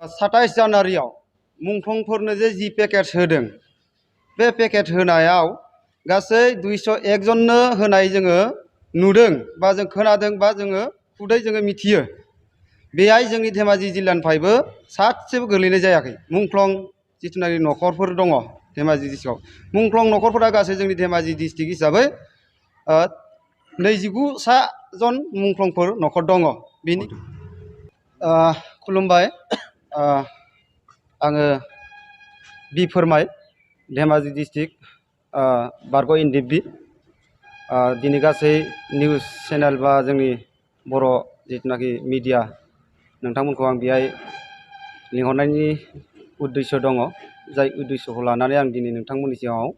27 जानुवारियाव मुंख्लंफोरनो जि package होदों बे package होनायाव गासै 201 जननो होनाय जोङो नुदों बा जों खोनादों बा जोङो खुदै जोङो मिथियो। बेहाय जोंनि धेमाजि जिल्लानिफ्रायबो सासेबो गोलैनाय जायाखै। मुंख्लं जिथुनाखि नखरफोर दङ धेमाजि डिस्ट्रिक्टआव, मुंख्लं नखरफोरा गासै जोंनि धेमाजि डिस्ट्रिक्ट हिसाबै 29 जन मुंख्लंफोर नखर दङ। बेनि खुलुमबाय, आङो बि फोरमाय, धेमाजि डिस्ट्रिक्ट बारग' एनडिएफबि। दिनै गासै निउस चेनेल बा जोंनि बर' जिथुनाखि मिडिया नोंथांमोनखौ आं बेहाय लिंहरनायनि उद्देश्य दङ, जाय उद्देश्यखौ लानानै आं दिनै नोंथांमोननि सिगाङाव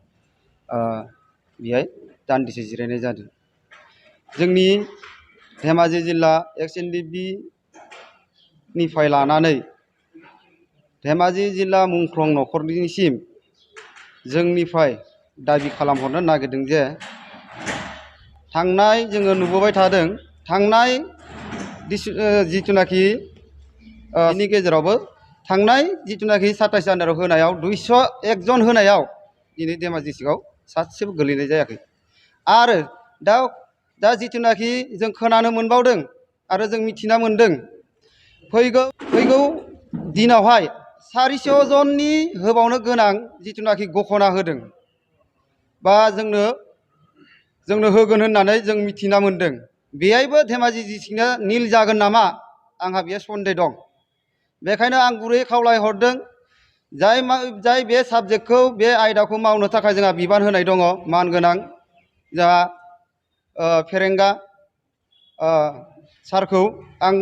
बेहाय दान्दिसे जिरायनाय जादों। जोंनि धेमाजि जिल्ला एक्स एनडिएफबि निफ्राय लानानै धेमाजि जिल्ला मुंख्लं नखरनिसिम जोंनिफ्राय दाबि खालामहरनो नागिरदों जे थांनाय जोङो नुबोबाय थादों, थांनाय जिथुनाखि बेनि गेजेरावबो थांनाय जिथुनाखि 27 जानुवारियाव होनायाव 201 जन होनायाव दिनै धेमाजि डिस्ट्रिक्टआव सासेबो गोलैनाय जायाखै। आरो दा जिथुनाखि जों खोनानो मोनबावदों आरो जों मिथिना मोनदों, फैगौ दिनावहाय 400 जननि होबावनो गोनां जिथुनाखि घोषणा होदों बा जोंनो होगोन होननानै जों मिथिना मोनदों। बेहायबो धेमाजि डिस्ट्रिक्टआ निल जागोन नामा आंहा बेयो सन्देह दं। बेखायनो आं गुरैयै खावलायहरदों, जाय बे साबजेक्टखौ बे आयदाखौ मावनो थाखाय जोंहा बिबान होनाय दङ मानगोनां जोंहा फेरेंगा सारखौ आं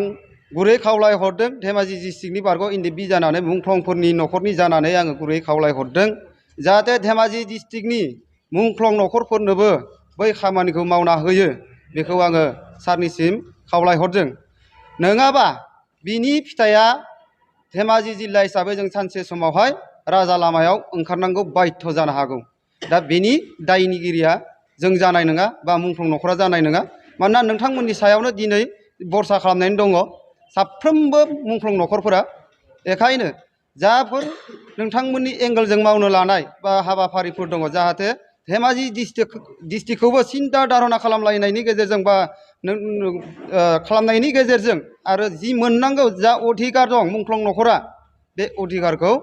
गुरै खावलायहरदों। धेमाजि डिस्ट्रिक्टनि बारग' एनडिएफबि जानानै मुंख्लंफोरनि नखरनि जानानै आङो गुरै खावलायहरदों जाहाथे धेमाजि डिस्ट्रिक्टनि मुंख्लं नखरफोरनोबो बै खामानिखौ मावना होयो, बेखौ आङो सारनिसिम खावलायहरदों। नङाबा बिनि फिथाइया धेमाजि जिल्ला हिसाबै जों सानसे समावहाय राजा लामायाव ओंखारनांगौ बाध्य जानो हागौ। दा बेनि दायनिगिरिया जों जानाय नङा बा मुंख्लं नखरा जानाय नङा। मानोना नोंथांमोननि सायावनो दिनै भरसा खालामनानै दङ साफ्रोमबो मुंख्लं नखरफोरा। बेखायनो जाफोर नोंथांमोननि एंगेलजों मावनो लानाय बा हाबाफारिफोर दङ, जाहाथे धेमाजि डिस्ट्रिक्टखौबो सिन्था धारना खालामलायनायनि गेजेरजों बा खालामनायनि गेजेरजों आरो जि मोननांगौ जा अधिकार दं मुंख्लं नखरा, बे अधिकारखौ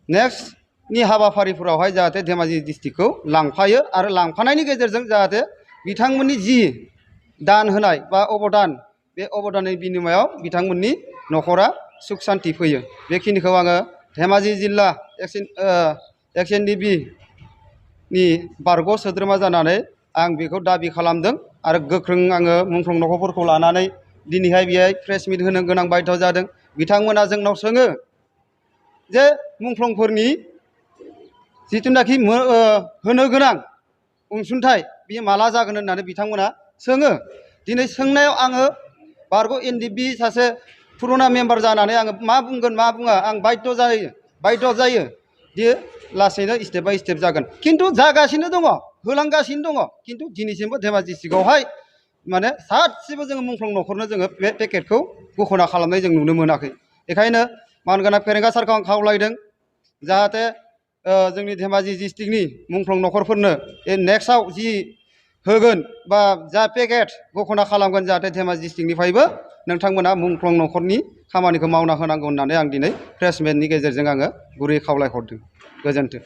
नेक्स्टनि हाबाफारिफोरावहाय जाहाथे धेमाजि डिस्ट्रिक्टखौ लांफायो आरो लांफानायनि गेजेरजों जाहाथे बिथांमोननि जि दान होनाय बा अबदान, बे अबदाननि बिनिमयाव बिथांमोननि नखरा सुख सान्ति फैयो। बेखिनिखौ आङो धेमाजि जिल्ला एक्स एनडिएफबि नि बारग' सोद्रोमा जानानै आं बेखौ दाबि खालामदों आरो गोख्रों आङो मुंख्लं नखरफोरखौ लानानै दिनैहाय बेहाय प्रेस मिट होनो गोनां बाध्य जादों। बिथांमोना जोंनाव सोङो जे मुंख्लंफोरनि जिथुनाखि होनो गोनां अनसुंथाइ बेयो माला जागोन होननानै बिथांमोना सोङो। दिनै सोंनायाव आङो बारग' एनडिएफबि सासे पुरुना मेम्बार जानानै आङो मा बुंगोन मा बुङा आं बाध्य जायो। बियो लासैनो स्टेप बाय स्टेप जागोन, खिन्थु जागासिनो दङ, होलांगासिनो दङ। खिन्थु दिनैसिमबो धेमाजि डिस्ट्रिक्टआवहाय माने सासेबो जोङो मुंख्लं नखरनो जोङो बे पेकेटखौ घोषणा खालामनाय जों नुनो मोनाखै। बेखायनो मानगोनां फेरेंगा सारखौ आं खावलायदों जाहाथे जोंनि धेमाजि डिस्ट्रिक्टनि मुंख्लं नखरफोरनो नेक्स्टआव जि होगोन बा जा पेकेट घोषणा खालामगोन, जाहाथे धेमाजि डिस्ट्रिक्टनिफ्रायबो नोंथांमोना मुंख्लं नखरनि खामानिखौ मावना होनांगौ होननानै आं दिनै प्रेस मिटनि गेजेरजों आङो गुरै खावलायहरदों। गोजोन्थों।